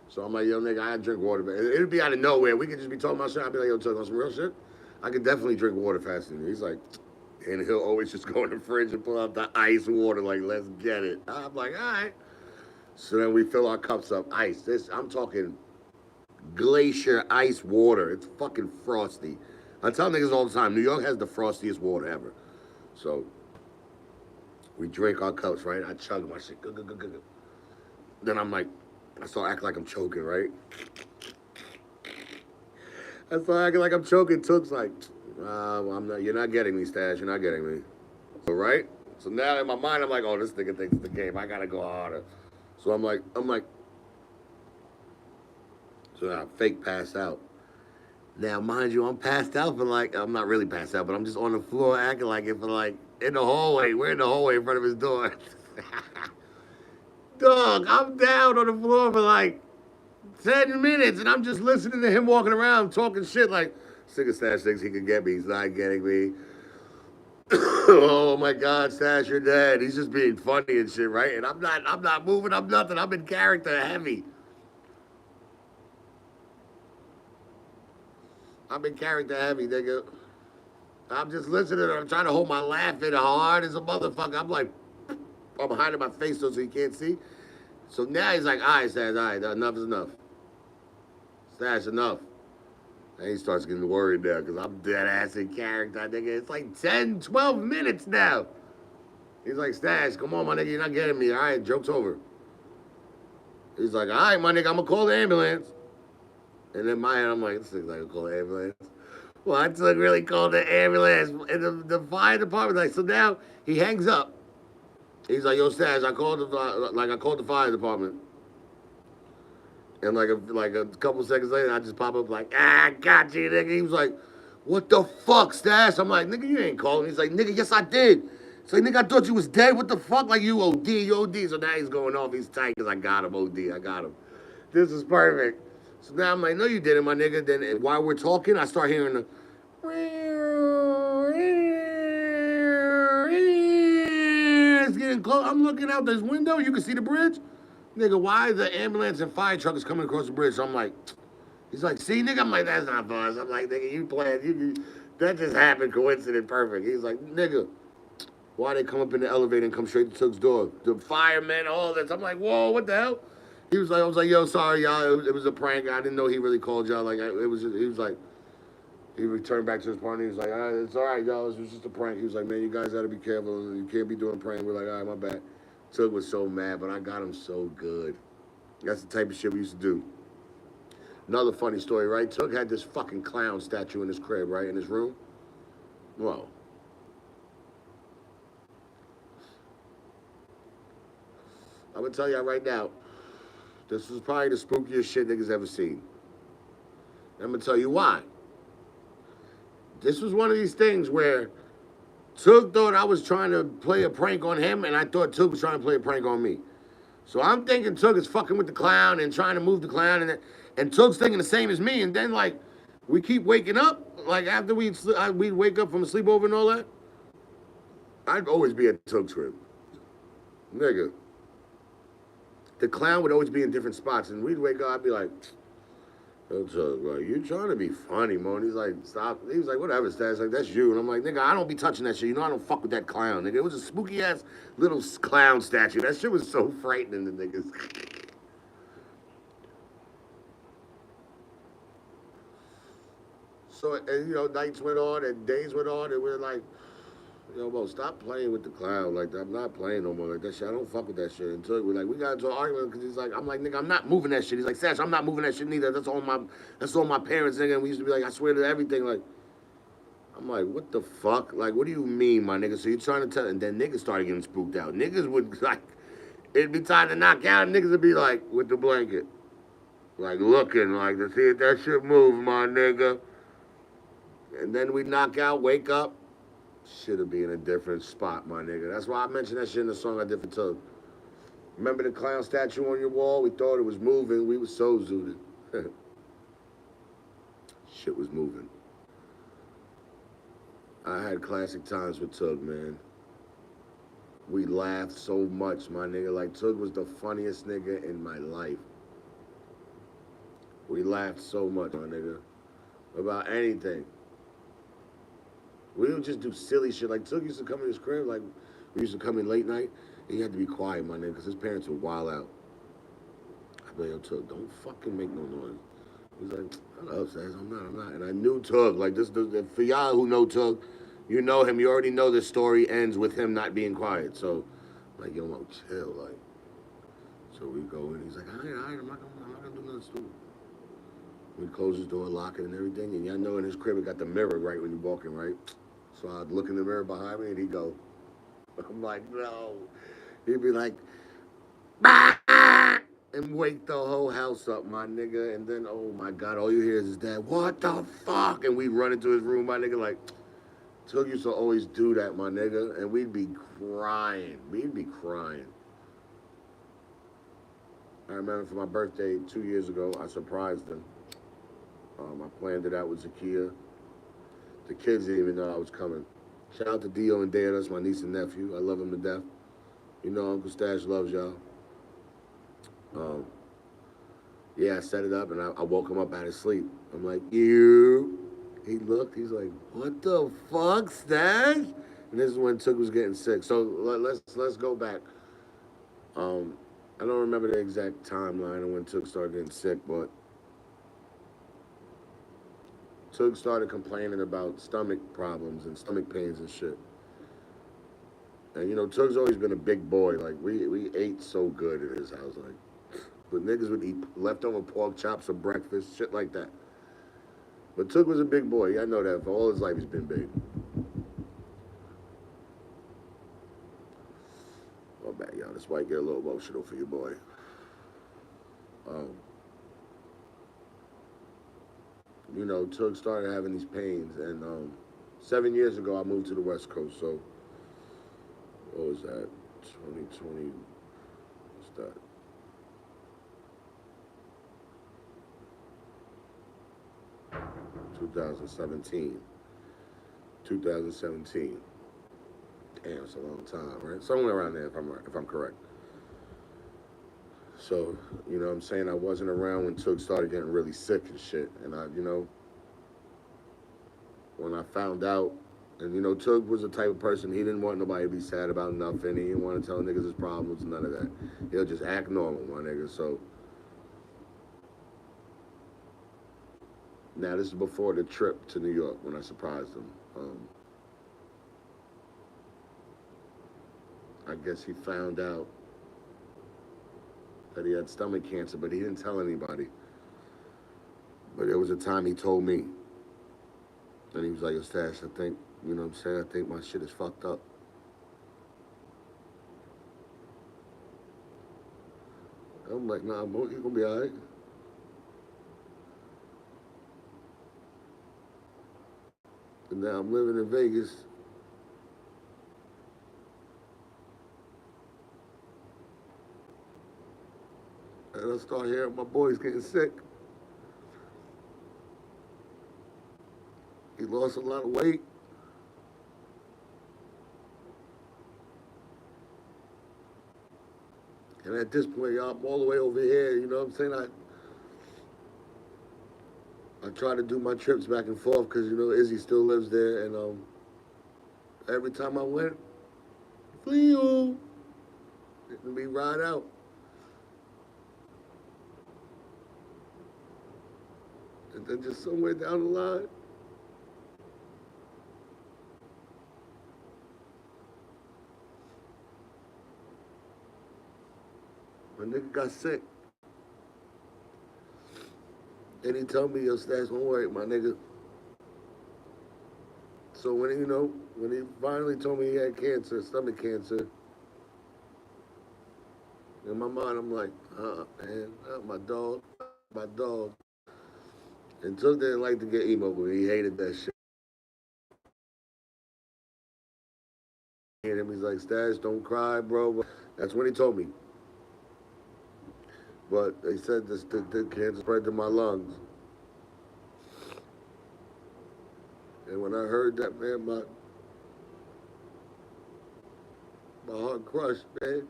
So I'm like, yo, nigga, I drink water. It'd be out of nowhere. We could just be talking about shit. I'd be like, yo, talking about some real shit. I could definitely drink water faster than you. He's like, and he'll always just go in the fridge and pull out the ice water, like, let's get it. I'm like, all right. So then we fill our cups up, ice. I'm talking glacier ice water. It's fucking frosty. I tell niggas all the time, New York has the frostiest water ever. So we drink our cups, right? I chug my shit. Then I'm like, I start acting like I'm choking, right? I start acting like I'm choking. Took's like, well, I'm not. You're not getting me, Stash. You're not getting me. So right? So now in my mind, I'm like, oh, this nigga thinks it's the game. I gotta go harder. So I'm like. So now I fake passed out. Now, mind you, I'm passed out for like, I'm not really passed out, but I'm just on the floor acting like it for like, in the hallway. We're in the hallway in front of his door. Dog, I'm down on the floor for like 10 minutes, and I'm just listening to him walking around talking shit like, Nigga Stash thinks he can get me. He's not getting me. Oh my God, Stash, you're dead. He's just being funny and shit, right? And I'm not moving, I'm nothing. I'm in character heavy. I'm in character heavy, nigga. I'm just listening. I'm trying to hold my laugh in hard as a motherfucker. I'm like, I'm hiding my face so he can't see. So now he's like, all right, Stash, all right, enough is enough. Stash, enough. And he starts getting worried now because I'm dead ass in character, nigga. It's like 10, 12 minutes now. He's like, Stash, come on, my nigga, you're not getting me. All right, joke's over. He's like, all right, my nigga, I'm going to call the ambulance. And in my head, I'm like, this thing's like, call the ambulance. Well, I took really called the ambulance. And the fire department, like, so now he hangs up. He's like, yo, Stash, I called the fire department. And like a couple seconds later, I just pop up like, got you, nigga. He was like, what the fuck, Stash? I'm like, nigga, you ain't calling me. He's like, nigga, yes, I did. It's like, nigga, I thought you was dead. What the fuck? Like, you OD, you OD. So now he's going off. He's tight because I got him, OD. I got him. This is perfect. So now I'm like, no, you didn't, my nigga. Then while we're talking, I start hearing the... It's getting close. I'm looking out this window. You can see the bridge. Nigga, why the ambulance and fire truck is coming across the bridge? So I'm like, he's like, see, nigga? I'm like, that's not us. I'm like, nigga, you playing. That just happened, coincident, perfect. He's like, nigga, why they come up in the elevator and come straight to Took's door? The firemen, all this. I'm like, whoa, what the hell? He was like, I was like, yo, sorry, y'all. It was a prank. I didn't know he really called y'all. Like, it was just, he was like, he returned back to his partner. He was like, it's all right, y'all. It was just a prank. He was like, man, you guys got to be careful. You can't be doing prank. We're like, all right, my bad. Took was so mad, but I got him so good. That's the type of shit we used to do. Another funny story, right? Took had this fucking clown statue in his crib, right, in his room. Well, I'm going to tell y'all right now, this was probably the spookiest shit niggas ever seen. I'm going to tell you why. This was one of these things where Took thought I was trying to play a prank on him, and I thought Took was trying to play a prank on me. So I'm thinking Took is fucking with the clown and trying to move the clown, and Took's thinking the same as me. And then, like, we keep waking up. Like, after we'd wake up from a sleepover and all that, I'd always be at Took's crib. Nigga. The clown would always be in different spots, and we'd wake up, I'd be like, Took, bro, you trying to be funny, man. He's like, stop. He was like, whatever, Stats. Like, that's you. And I'm like, nigga, I don't be touching that shit. You know, I don't fuck with that clown, nigga. It was a spooky ass little clown statue. That shit was so frightening to niggas. So, and you know, nights went on and days went on, and we're like, yo, bro, stop playing with the clown. Like, I'm not playing no more like that shit. I don't fuck with that shit. Until we're like, we got into an argument because he's like, I'm like, nigga, I'm not moving that shit. He's like, Sash, I'm not moving that shit neither. That's all my parents, nigga. And we used to be like, I swear to everything. Like, I'm like, what the fuck? Like, what do you mean, my nigga? So you trying to tell? And then niggas started getting spooked out. Niggas would like, it'd be time to knock out. Niggas would be like, with the blanket, like looking, like to see if that shit move, my nigga. And then we knock out, wake up, shit'll be in a different spot, my nigga. That's why I mentioned that shit in the song I did for Tug. Remember the clown statue on your wall? We thought it was moving. We was so zooted. Shit was moving. I had classic times with Tug, man. We laughed so much, my nigga. Like, Tug was the funniest nigga in my life. We laughed so much, my nigga. About anything. We would just do silly shit. Like, Tug used to come in his crib, like, we used to come in late night, and he had to be quiet, my nigga, because his parents would wild out. I'd be like, yo, Tug, don't fucking make no noise. He's like, shut up, Sass, I'm not. And I knew Tug. Like, for y'all who know Tug, you know him. You already know this story ends with him not being quiet. So, like, yo, Mo, chill. Like, so we go in. He's like, all right, I'm not gonna do nothing stupid. We close his door, lock it, and everything. And y'all know in his crib, it got the mirror right when you walk in, right? So I'd look in the mirror behind me, and he'd go. I'm like, no. He'd be like, bah! And wake the whole house up, my nigga. And then, oh my God, all you hear is his dad, what the fuck? And we run into his room, my nigga, like, Tug used to always do that, my nigga. And we'd be crying. We'd be crying. I remember for my birthday 2 years ago, I surprised him. I planned it out with Zakia. The kids didn't even know I was coming. Shout out to Dio and Dea, that's my niece and nephew. I love them to death. You know Uncle Stash loves y'all. Yeah, I set it up and I woke him up out of sleep. I'm like, you. He looked, he's like, what the fuck, Stash? And this is when Tug was getting sick. So let's go back. I don't remember the exact timeline of when Tug started getting sick, but Tug started complaining about stomach problems and stomach pains and shit. And you know, Tug's always been a big boy. Like we ate so good in his house. Like, but niggas would eat leftover pork chops for breakfast, shit like that. But Tug was a big boy. I know that. For all his life, he's been big. Oh, bad, y'all. This might get a little emotional for your boy. You know, Tug started having these pains, and 7 years ago, I moved to the West Coast. So, what was that? 2020. What's that? 2017. 2017. Damn, it's a long time, right? Somewhere around there, if I'm correct. So, you know what I'm saying? I wasn't around when Tug started getting really sick and shit. And when I found out, and you know, Tug was the type of person, he didn't want nobody to be sad about nothing. He didn't want to tell niggas his problems, none of that. He'll just act normal, my nigga. So, now this is before the trip to New York when I surprised him. I guess he found out that he had stomach cancer, but he didn't tell anybody. But there was a time he told me. And he was like, yo, Stash, I think, you know what I'm saying? I think my shit is fucked up. I'm like, nah, boy, you gonna be all right. And now I'm living in Vegas. And I start hearing my boys getting sick. He lost a lot of weight. And at this point, y'all, I'm all the way over here, you know what I'm saying? I try to do my trips back and forth because, you know, Izzy still lives there. And every time I went, Leo, and we ride out. And then just somewhere down the line, my nigga got sick. And he told me, yo, Stash, don't worry, my nigga. So when he finally told me he had cancer, stomach cancer, in my mind I'm like, man, not my dog, my dog. And Took didn't like to get emo, but he hated that shit. And he's like, Stash, don't cry, bro. That's when he told me. But they said the cancer spread to my lungs. And when I heard that, man, my heart crushed, man.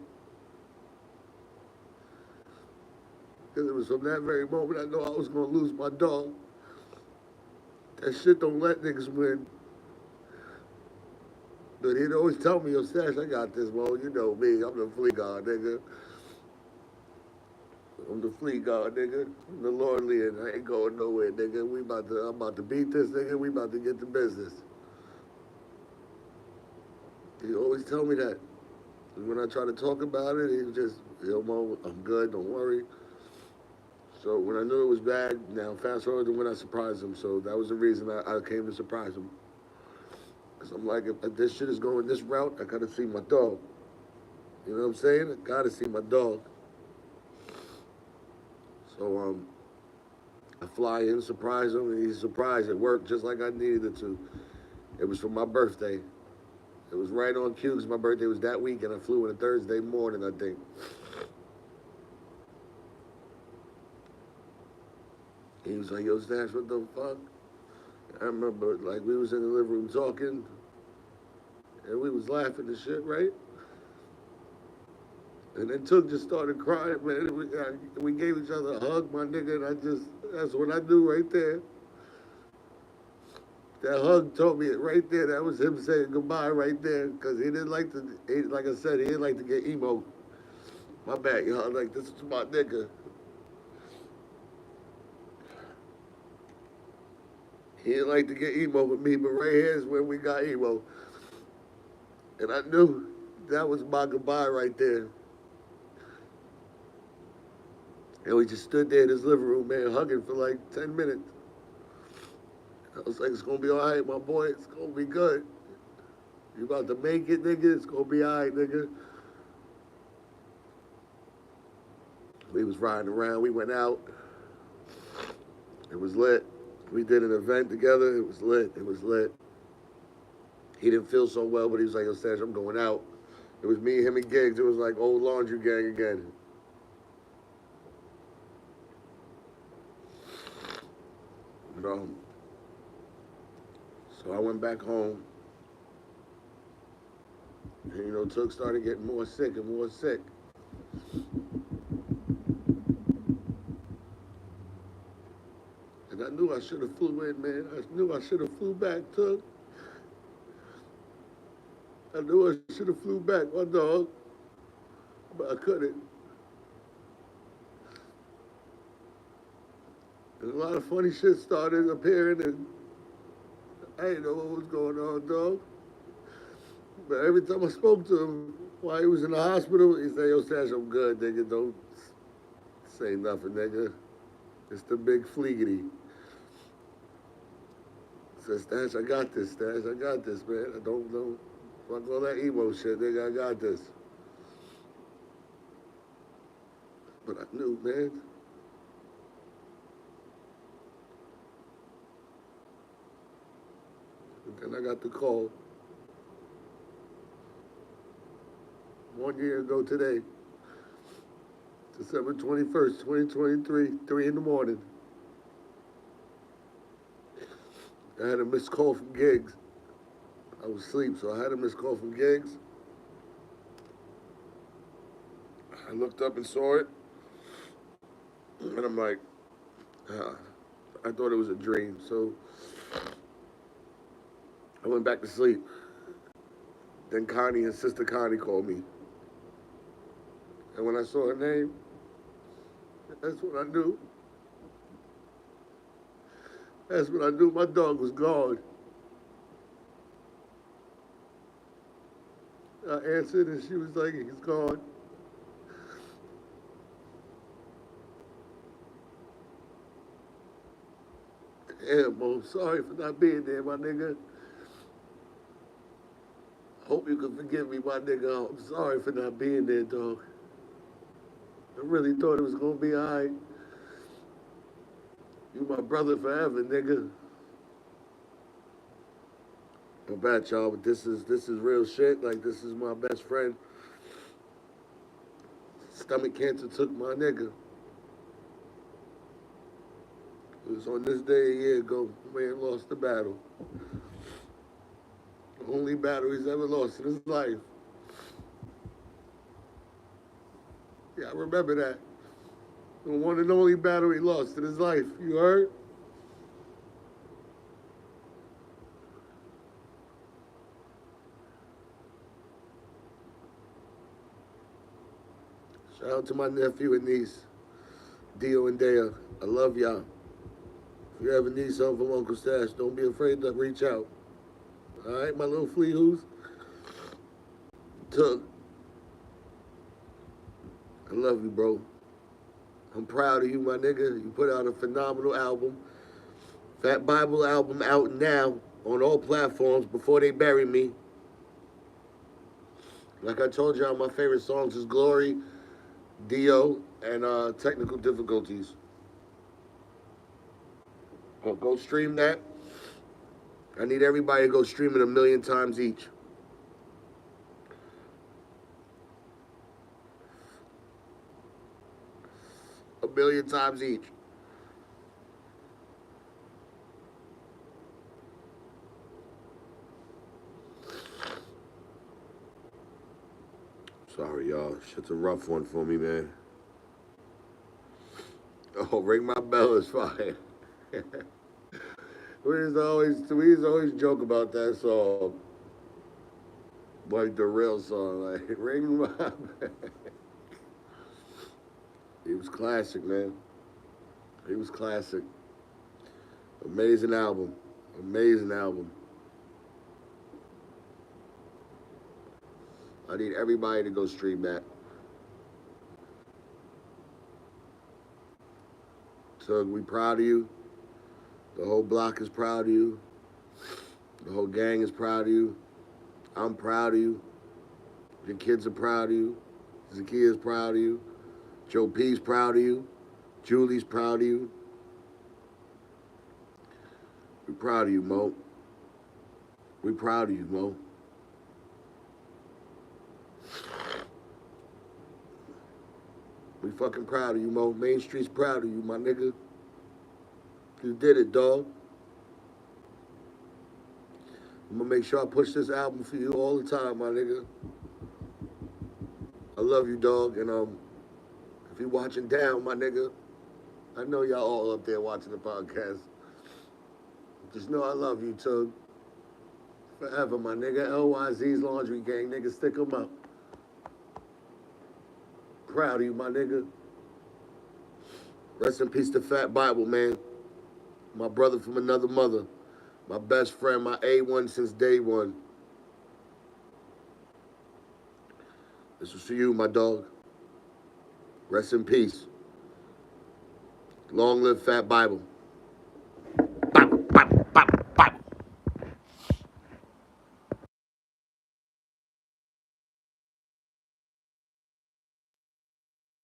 Because it was from that very moment I know I was going to lose my dog. That shit don't let niggas win. But he'd always tell me, yo, Stash, I got this, bro. You know me. I'm the fleet guard, nigga. I'm the fleet guard, nigga. I'm the Lord Lead. I ain't going nowhere, nigga. I'm about to beat this, nigga. We about to get to business. He always tell me that. And when I try to talk about it, he just, yo, Mo, I'm good. Don't worry. So when I knew it was bad, now fast forward to when I surprised him. So that was the reason I came to surprise him. Because I'm like, if this shit is going this route, I gotta see my dog. You know what I'm saying? I gotta see my dog. So I fly in, surprise him, and he's surprised. It worked just like I needed it to. It was for my birthday. It was right on cue because my birthday was that week, and I flew in a Thursday morning, I think. He was like, yo, Stash, what the fuck? I remember, like, we was in the living room talking, and we was laughing and shit, right? And then Took just started crying, man. We gave each other a hug, my nigga, and that's what I knew right there. That hug told me it right there. That was him saying goodbye right there, because he didn't like to, like I said, he didn't like to get emo. My bad, y'all. Like, this is my nigga. He didn't like to get emo with me, but right here is when we got emo. And I knew that was my goodbye right there. And we just stood there in his living room, man, hugging for like 10 minutes. I was like, it's gonna be all right, my boy. It's gonna be good. You about to make it, nigga. It's gonna be all right, nigga. We was riding around. We went out. It was lit. We did an event together. It was lit. It was lit. He didn't feel so well, but he was like, yo, Stash, I'm going out. It was me, him, and Giggs. It was like old laundry gang again. But, so I went back home. And, Took started getting more sick and more sick. And I knew I should have flew in, man. I knew I should have flew back, Took. I knew I should have flew back, my dog. But I couldn't. And a lot of funny shit started appearing, and I didn't know what was going on, dog. But every time I spoke to him while he was in the hospital, he said, yo, Stash, I'm good, nigga. Don't say nothing, nigga. It's the big fleegity. Said, Stash, I got this, Stash. I got this, man. I don't fuck all that emo shit, nigga. I got this. But I knew, man. And then I got the call 1 year ago today, December 21st, 2023, 3 in the morning. I had a missed call from Giggs. I was asleep, so I had a missed call from Giggs. I looked up and saw it, and I'm like, I thought it was a dream, so I went back to sleep. Then Connie and Sister Connie called me. And when I saw her name, that's when I knew. That's when I knew my dog was gone. I answered and she was like, he's gone. Damn, Mo, sorry for not being there, my nigga. hope you can forgive me, my nigga. I'm sorry for not being there, dog. I really thought it was gonna be alright. You my brother forever, nigga. I'm bad, y'all, but this is real shit. Like, this is my best friend. Stomach cancer took my nigga. It was on this day a year ago. Man lost the battle. The only battle he's ever lost in his life. Yeah, I remember that. The one and only battle he lost in his life. You heard? Shout out to my nephew and niece, Dio and Dea. I love y'all. If you ever need something from Uncle Stash, don't be afraid to reach out. All right, my little flea who's Tug. I love you, bro. I'm proud of you, my nigga. You put out a phenomenal album. Fat Bible album out now on all platforms before they bury me. Like I told y'all, my favorite songs is Glory, Dio, and Technical Difficulties. Go stream that. I need everybody to go stream it 1,000,000 times each. A 1,000,000 times each. Sorry, y'all. Shit's a rough one for me, man. Oh, ring my bell is fine. we used to always joke about that song. Like the real song, like ring my bell. He was classic, man. He was classic. Amazing album. Amazing album. I need everybody to go stream that. Tug, we proud of you. The whole block is proud of you. The whole gang is proud of you. I'm proud of you. Your kids are proud of you. Zakia's proud of you. Joe P's proud of you. Julie's proud of you. We're proud of you, Mo. We're proud of you, Mo. We fucking proud of you, Mo. Main Street's proud of you, my nigga. You did it, dog. I'm gonna make sure I push this album for you all the time, my nigga. I love you, dog. And if you're watching down, my nigga, I know y'all all up there watching the podcast. Just know I love you, Tug. Forever, my nigga. LYZ's Laundry Gang, nigga, stick 'em up. Proud of you, my nigga. Rest in peace to Fat Bible, man. My brother from another mother. My best friend, my A1 since day one. This was for you, my dog. Rest in peace. Long live Fat Bible.